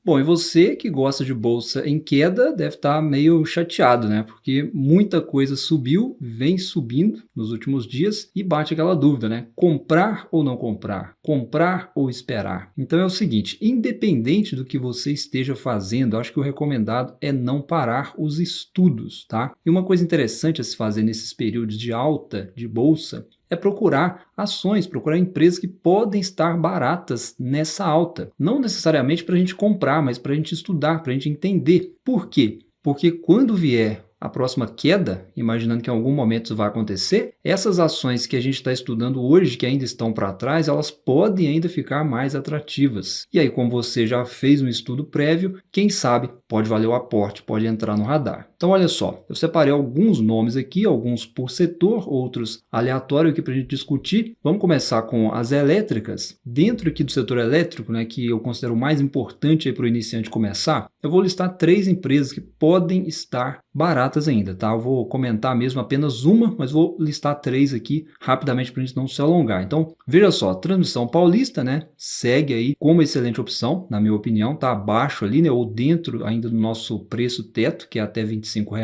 Bom, e você que gosta de bolsa em queda deve estar meio chateado, né? Porque muita coisa subiu, vem subindo nos últimos dias e bate aquela dúvida, né? Comprar ou não comprar? Comprar ou esperar? Então é o seguinte, independente do que você esteja fazendo, acho que o recomendado é não parar os estudos, tá? E uma coisa interessante a se fazer nesses períodos de alta de bolsa é procurar ações, procurar empresas que podem estar baratas nessa alta. Não necessariamente para a gente comprar, mas para a gente estudar, para a gente entender. Por quê? Porque quando vier a próxima queda, imaginando que em algum momento isso vai acontecer, essas ações que a gente está estudando hoje, que ainda estão para trás, elas podem ainda ficar mais atrativas. E aí, como você já fez um estudo prévio, quem sabe pode valer o aporte, pode entrar no radar. Então, olha só, eu separei alguns nomes aqui, alguns por setor, outros aleatórios aqui para a gente discutir. Vamos começar com as elétricas. Dentro aqui do setor elétrico, né, que eu considero o mais importante para o iniciante começar, eu vou listar 3 empresas que podem estar baratas ainda, tá? Eu vou comentar mesmo apenas uma, mas vou listar 3 aqui rapidamente para a gente não se alongar. Então, veja só, Transmissão Paulista, né, segue aí como excelente opção, na minha opinião, tá abaixo ali, né, ou dentro ainda do nosso preço teto, que é até R$ 25,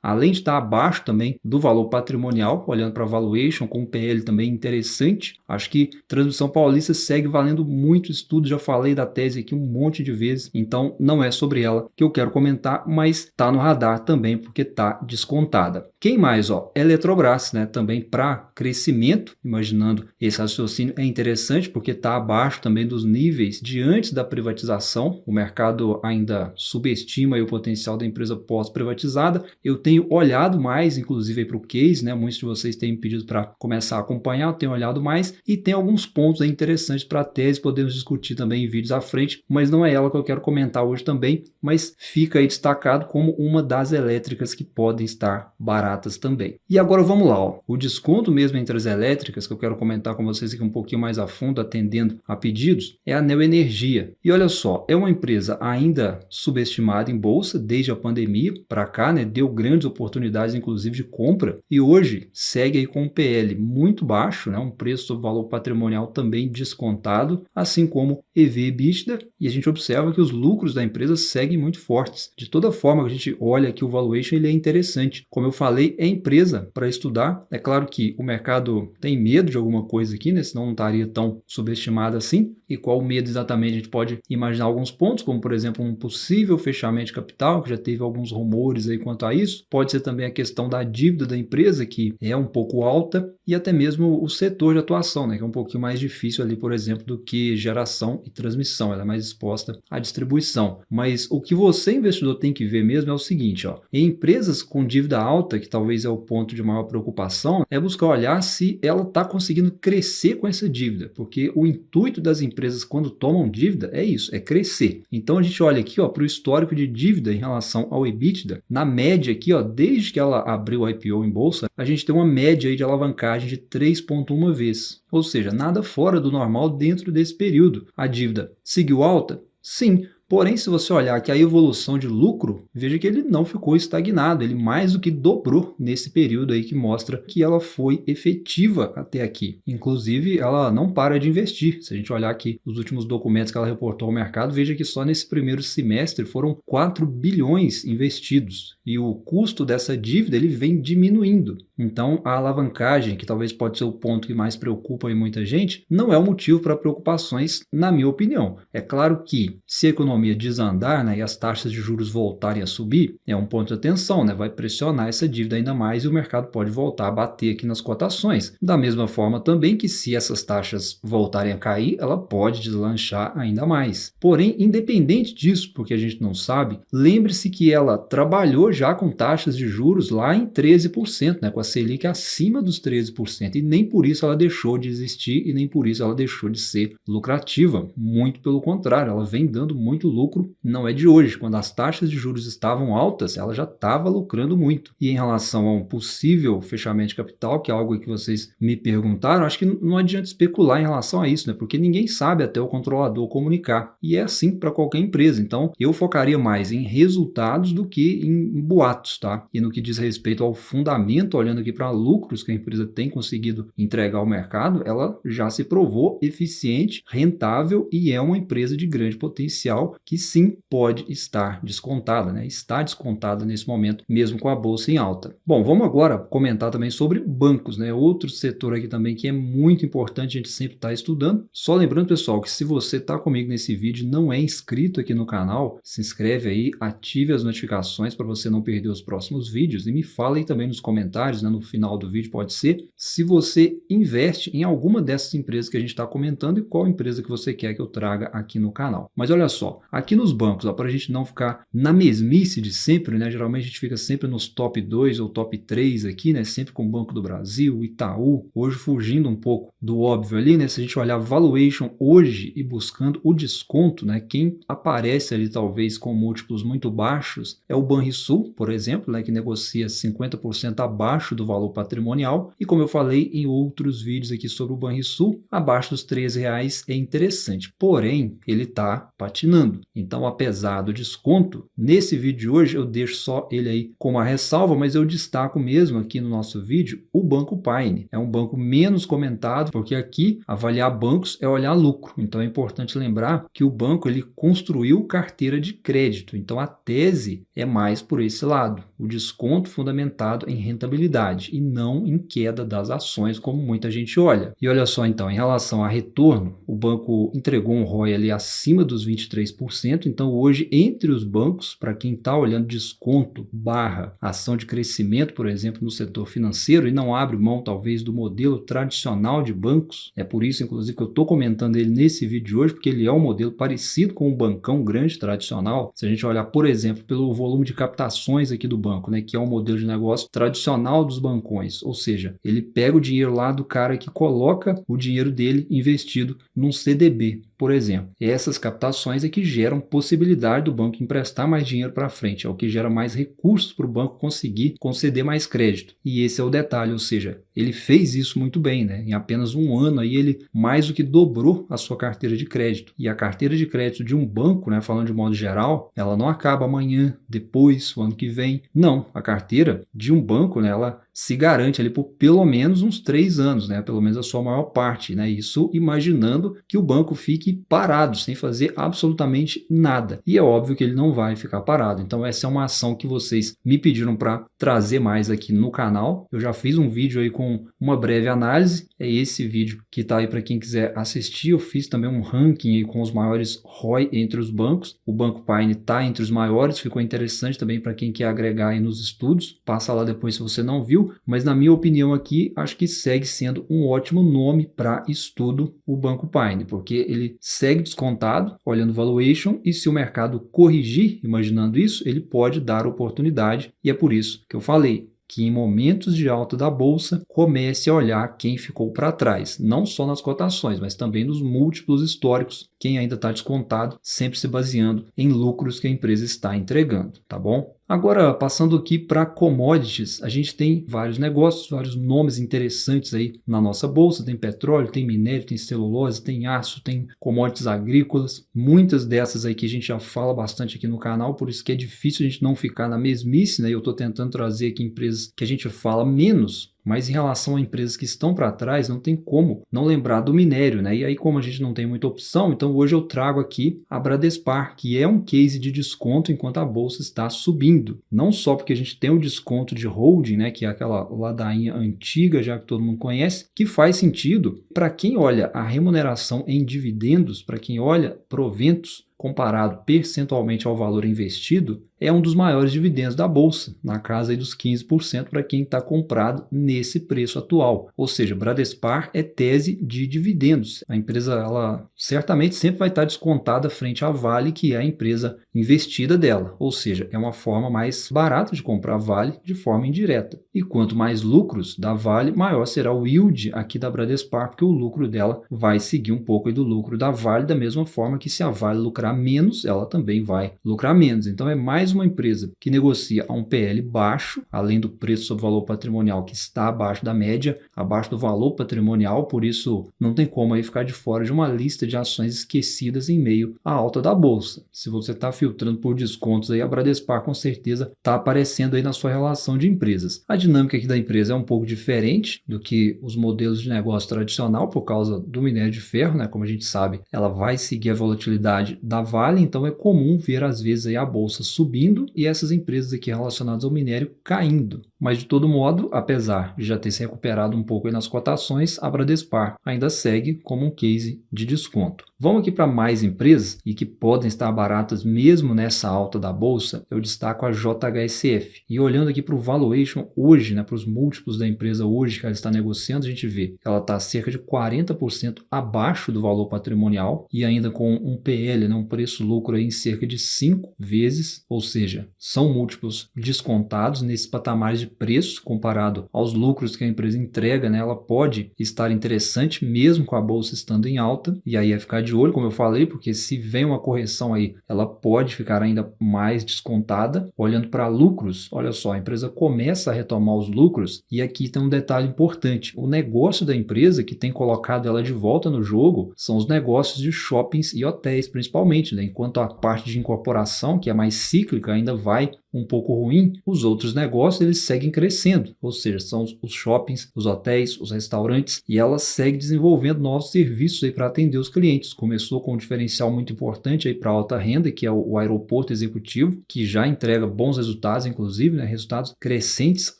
além de estar abaixo também do valor patrimonial, olhando para a valuation, com um PL também interessante. Acho que Transmissão Paulista segue valendo muito estudo, já falei da tese aqui um monte de vezes, então não é sobre ela que eu quero comentar, mas está no radar também, porque está descontada. Quem mais? Eletrobras, né? Também para crescimento, imaginando esse raciocínio, é interessante porque está abaixo também dos níveis de antes da privatização. O mercado ainda subestima o potencial da empresa pós-privatizada. Eu tenho olhado mais, inclusive, para o case, né? Muitos de vocês têm me pedido para começar a acompanhar, eu tenho olhado mais e tem alguns pontos aí interessantes para a tese, podemos discutir também em vídeos à frente, mas não é ela que eu quero comentar hoje também, mas fica aí destacado como uma das elétricas que podem estar baratas também. E agora vamos lá, o desconto mesmo entre as elétricas, que eu quero comentar com vocês aqui um pouquinho mais a fundo, atendendo a pedidos, é a Neoenergia. E olha só, é uma empresa ainda subestimada em bolsa desde a pandemia para cá, né? Deu grandes oportunidades, inclusive, de compra, e hoje segue aí com um PL muito baixo, né? Um preço sobre valor patrimonial também descontado, assim como EV/EBITDA, e a gente observa que os lucros da empresa seguem muito fortes. De toda forma que a gente olha aqui o valuation, ele é interessante. Como eu falei, é empresa para estudar. É claro que o mercado tem medo de alguma coisa aqui, né? Senão não estaria tão subestimado assim. E qual o medo exatamente? A gente pode imaginar alguns pontos, como por exemplo um possível fechamento de capital, que já teve alguns rumores aí quanto a isso. Pode ser também a questão da dívida da empresa, que é um pouco alta, e até mesmo o setor de atuação, né? Que é um pouquinho mais difícil ali, por exemplo, do que geração e transmissão. Ela é mais exposta à distribuição. Mas o que você, investidor, tem que ver mesmo é o seguinte, em empresas com dívida alta, que talvez é o ponto de maior preocupação, é buscar olhar se ela está conseguindo crescer com essa dívida, porque o intuito das empresas quando tomam dívida é isso, é crescer. Então a gente olha aqui para o histórico de dívida em relação ao EBITDA, na média aqui, desde que ela abriu o IPO em bolsa, a gente tem uma média aí de alavancagem de 3,1 vezes, ou seja, nada fora do normal dentro desse período. A dívida seguiu alta? Sim. Porém, se você olhar aqui a evolução de lucro, veja que ele não ficou estagnado, ele mais do que dobrou nesse período aí, que mostra que ela foi efetiva até aqui. Inclusive, ela não para de investir. Se a gente olhar aqui os últimos documentos que ela reportou ao mercado, veja que só nesse primeiro semestre foram 4 bilhões investidos. E o custo dessa dívida ele vem diminuindo. Então, a alavancagem, que talvez pode ser o ponto que mais preocupa aí muita gente, não é o motivo para preocupações, na minha opinião. É claro que, se a economia desandar, né, e as taxas de juros voltarem a subir, é um ponto de atenção, né, vai pressionar essa dívida ainda mais e o mercado pode voltar a bater aqui nas cotações. Da mesma forma também que, se essas taxas voltarem a cair, ela pode deslanchar ainda mais. Porém, independente disso, porque a gente não sabe, lembre-se que ela trabalhou já com taxas de juros lá em 13%, né, com a Selic acima dos 13%, e nem por isso ela deixou de existir e nem por isso ela deixou de ser lucrativa. Muito pelo contrário, ela vem dando muito lucro, não é de hoje. Quando as taxas de juros estavam altas, ela já estava lucrando muito. E em relação a um possível fechamento de capital, que é algo que vocês me perguntaram, acho que não adianta especular em relação a isso, né? Porque ninguém sabe até o controlador comunicar. E é assim para qualquer empresa. Então, eu focaria mais em resultados do que em boatos, tá? E no que diz respeito ao fundamento, olhando aqui para lucros que a empresa tem conseguido entregar ao mercado, ela já se provou eficiente, rentável e é uma empresa de grande potencial que sim pode estar descontada, né? Está descontada nesse momento, mesmo com a bolsa em alta. Bom, vamos agora comentar também sobre bancos, né? Outro setor aqui também que é muito importante a gente sempre estar estudando. Só lembrando, pessoal, que se você está comigo nesse vídeo e não é inscrito aqui no canal, se inscreve aí, ative as notificações para você não perder os próximos vídeos e me fala aí também nos comentários, né? No final do vídeo pode ser, se você investe em alguma dessas empresas que a gente está comentando e qual empresa que você quer que eu traga aqui no canal. Mas olha só, aqui nos bancos, para a gente não ficar na mesmice de sempre, né? Geralmente a gente fica sempre nos top 2 ou top 3 aqui, né? Sempre com o Banco do Brasil, Itaú, hoje fugindo um pouco do óbvio ali, né? Se a gente olhar valuation hoje e buscando o desconto, né? Quem aparece ali talvez com múltiplos muito baixos é o Banrisul, por exemplo, né? Que negocia 50% abaixo do valor patrimonial e como eu falei em outros vídeos aqui sobre o Banrisul, abaixo dos R$13 é interessante, porém ele está patinando. Então, apesar do desconto, nesse vídeo de hoje eu deixo só ele aí como a ressalva, mas eu destaco mesmo aqui no nosso vídeo o Banco Paine. É um banco menos comentado, porque aqui avaliar bancos é olhar lucro. Então é importante lembrar que o banco ele construiu carteira de crédito. Então a tese é mais por esse lado, o desconto fundamentado em rentabilidade e não em queda das ações, como muita gente olha. E olha só então, em relação a retorno, o banco entregou um ROI ali acima dos 23%. Então hoje entre os bancos, para quem está olhando desconto barra ação de crescimento, por exemplo, no setor financeiro e não abre mão talvez do modelo tradicional de bancos, é por isso inclusive que eu estou comentando ele nesse vídeo de hoje, porque ele é um modelo parecido com um bancão grande tradicional. Se a gente olhar, por exemplo, pelo volume de captações aqui do banco, né, que é um modelo de negócio tradicional dos bancões, ou seja, ele pega o dinheiro lá do cara que coloca o dinheiro dele investido num CDB, por exemplo. E essas captações é que geram possibilidade do banco emprestar mais dinheiro para frente, é o que gera mais recursos para o banco conseguir conceder mais crédito. E esse é o detalhe, ou seja, ele fez isso muito bem, né? Em apenas um ano aí ele mais do que dobrou a sua carteira de crédito. E a carteira de crédito de um banco, né, falando de modo geral, ela não acaba amanhã, depois, o ano que vem. Não, a carteira de um banco, né, ela se garante ali por pelo menos uns 3 anos, né? Pelo menos a sua maior parte, né? Isso imaginando que o banco fique parado, sem fazer absolutamente nada. E é óbvio que ele não vai ficar parado. Então essa é uma ação que vocês me pediram para trazer mais aqui no canal. Eu já fiz um vídeo aí com uma breve análise. É esse vídeo que está aí para quem quiser assistir. Eu fiz também um ranking aí com os maiores ROI entre os bancos. O Banco Paine está entre os maiores. Ficou interessante também para quem quer agregar aí nos estudos. Passa lá depois se você não viu. Mas na minha opinião aqui, acho que segue sendo um ótimo nome para estudo o Banco Paine, porque ele segue descontado, olhando valuation, e se o mercado corrigir, imaginando isso, ele pode dar oportunidade, e é por isso que eu falei que em momentos de alta da bolsa, comece a olhar quem ficou para trás, não só nas cotações, mas também nos múltiplos históricos, quem ainda está descontado, sempre se baseando em lucros que a empresa está entregando, tá bom? Agora, passando aqui para commodities, a gente tem vários negócios, vários nomes interessantes aí na nossa bolsa. Tem petróleo, tem minério, tem celulose, tem aço, tem commodities agrícolas. Muitas dessas aí que a gente já fala bastante aqui no canal, por isso que é difícil a gente não ficar na mesmice, né? Eu estou tentando trazer aqui empresas que a gente fala menos, mas em relação a empresas que estão para trás, não tem como não lembrar do minério, né? E aí, como a gente não tem muita opção, então hoje eu trago aqui a Bradespar, que é um case de desconto enquanto a bolsa está subindo. Não só porque a gente tem o desconto de holding, né? Que é aquela ladainha antiga, já que todo mundo conhece, que faz sentido para quem olha a remuneração em dividendos, para quem olha proventos, comparado percentualmente ao valor investido, é um dos maiores dividendos da bolsa, na casa aí dos 15% para quem está comprado nesse preço atual. Ou seja, Bradespar é tese de dividendos. A empresa ela certamente sempre vai estar descontada frente à Vale, que é a empresa investida dela. Ou seja, é uma forma mais barata de comprar Vale de forma indireta. E quanto mais lucros da Vale, maior será o yield aqui da Bradespar, porque o lucro dela vai seguir um pouco aí do lucro da Vale, da mesma forma que se a Vale lucrar menos, ela também vai lucrar menos. Então é mais uma empresa que negocia a um PL baixo, além do preço sobre valor patrimonial que está abaixo da média, abaixo do valor patrimonial, por isso não tem como aí ficar de fora de uma lista de ações esquecidas em meio à alta da bolsa. Se você está filtrando por descontos aí, a Bradespar com certeza está aparecendo aí na sua relação de empresas. A dinâmica aqui da empresa é um pouco diferente do que os modelos de negócio tradicional por causa do minério de ferro, né? Como a gente sabe, ela vai seguir a volatilidade da da Vale, então é comum ver às vezes aí a bolsa subindo e essas empresas aqui relacionadas ao minério caindo. Mas de todo modo, apesar de já ter se recuperado um pouco aí nas cotações, a Bradespar ainda segue como um case de desconto. Vamos aqui para mais empresas e que podem estar baratas mesmo nessa alta da bolsa. Eu destaco a JHSF. E olhando aqui para o valuation hoje, né, para os múltiplos da empresa hoje que ela está negociando, a gente vê que ela está cerca de 40% abaixo do valor patrimonial e ainda com um PL, né, um preço-lucro aí em cerca de 5 vezes, ou seja, são múltiplos descontados nesses patamares de preço comparado aos lucros que a empresa entrega, né, ela pode estar interessante mesmo com a bolsa estando em alta, e aí é ficar de olho, como eu falei, porque se vem uma correção aí, ela pode ficar ainda mais descontada. Olhando para lucros, olha só, a empresa começa a retomar os lucros e aqui tem um detalhe importante. O negócio da empresa que tem colocado ela de volta no jogo são os negócios de shoppings e hotéis, principalmente, né? Enquanto a parte de incorporação, que é mais cíclica, ainda vai um pouco ruim, os outros negócios eles seguem crescendo, ou seja, são os shoppings, os hotéis, os restaurantes, e ela segue desenvolvendo novos serviços aí para atender os clientes. Começou com um diferencial muito importante aí para alta renda, que é o aeroporto executivo, que já entrega bons resultados, inclusive, né, resultados crescentes,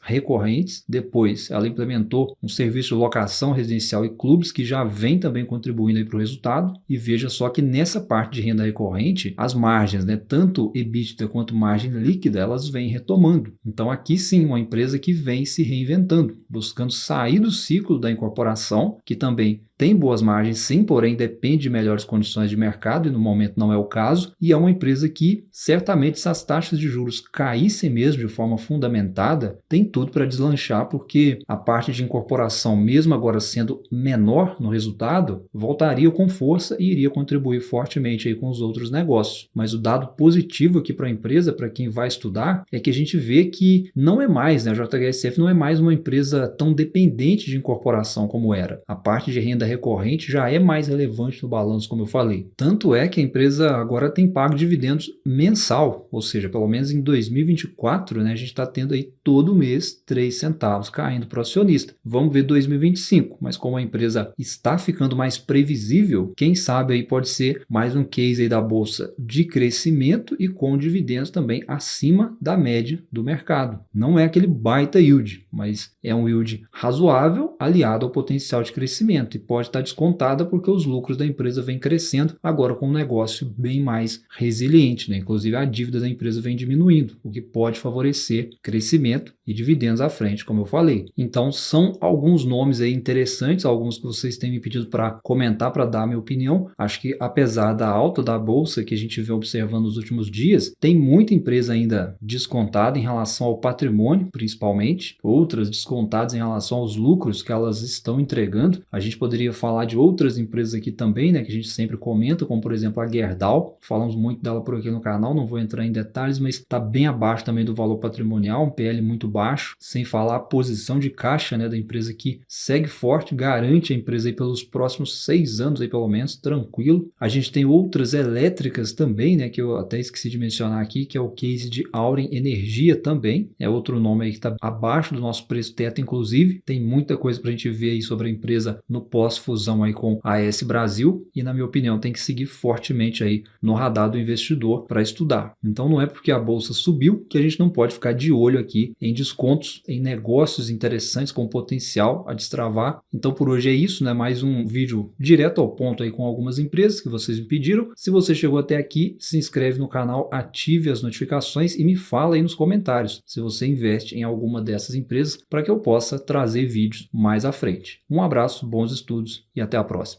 recorrentes. Depois, ela implementou um serviço de locação residencial e clubes, que já vem também contribuindo para o resultado. E veja só que nessa parte de renda recorrente, as margens, né, tanto EBITDA quanto margem líquida, elas vêm retomando. Então aqui sim, uma empresa que vem se reinventando, buscando sair do ciclo da incorporação, que também tem boas margens sim, porém depende de melhores condições de mercado e no momento não é o caso, e é uma empresa que certamente se as taxas de juros caíssem mesmo de forma fundamentada, tem tudo para deslanchar, porque a parte de incorporação, mesmo agora sendo menor no resultado, voltaria com força e iria contribuir fortemente aí com os outros negócios. Mas o dado positivo aqui para a empresa, para quem vai estudar, é que a gente vê que não é mais, né, a JHSF não é mais uma empresa tão dependente de incorporação como era. A parte de renda recorrente já é mais relevante no balanço, como eu falei. Tanto é que a empresa agora tem pago dividendos mensal, ou seja, pelo menos em 2024, né, a gente está tendo aí todo mês 3 centavos caindo para o acionista. Vamos ver 2025, mas como a empresa está ficando mais previsível, quem sabe aí pode ser mais um case aí da bolsa de crescimento e com dividendos também acima da média do mercado. Não é aquele baita yield, mas é um yield razoável aliado ao potencial de crescimento e pode estar descontada porque os lucros da empresa vêm crescendo agora com um negócio bem mais resiliente, né? Inclusive a dívida da empresa vem diminuindo, o que pode favorecer crescimento e dividendos à frente, como eu falei. Então são alguns nomes aí interessantes, alguns que vocês têm me pedido para comentar, para dar a minha opinião. Acho que apesar da alta da bolsa que a gente vem observando nos últimos dias, tem muita empresa ainda descontada em relação ao patrimônio, principalmente, outras descontadas em relação aos lucros que elas estão entregando. A gente poderia falar de outras empresas aqui também, né, que a gente sempre comenta, como por exemplo a Gerdau. Falamos muito dela por aqui no canal, não vou entrar em detalhes, mas está bem abaixo também do valor patrimonial, um PL muito baixo, sem falar a posição de caixa, né, da empresa que segue forte, garante a empresa aí pelos próximos 6 anos aí pelo menos, tranquilo. A gente tem outras elétricas também, né, que eu até esqueci de mencionar aqui, que é o case de Auren Energia também, é outro nome aí que está abaixo do nosso preço teto, inclusive. Tem muita coisa para a gente ver aí sobre a empresa no pós-fusão aí com a AS Brasil e, na minha opinião, tem que seguir fortemente aí no radar do investidor para estudar. Então não é porque a bolsa subiu que a gente não pode ficar de olho aqui em descontos, em negócios interessantes com potencial a destravar. Então por hoje é isso, né? Mais um vídeo direto ao ponto aí com algumas empresas que vocês me pediram. Se você chegou até aqui, se inscreve no canal, ative as notificações e me fala aí nos comentários se você investe em alguma dessas empresas para que eu possa trazer vídeos mais à frente. Um abraço, bons estudos e até a próxima.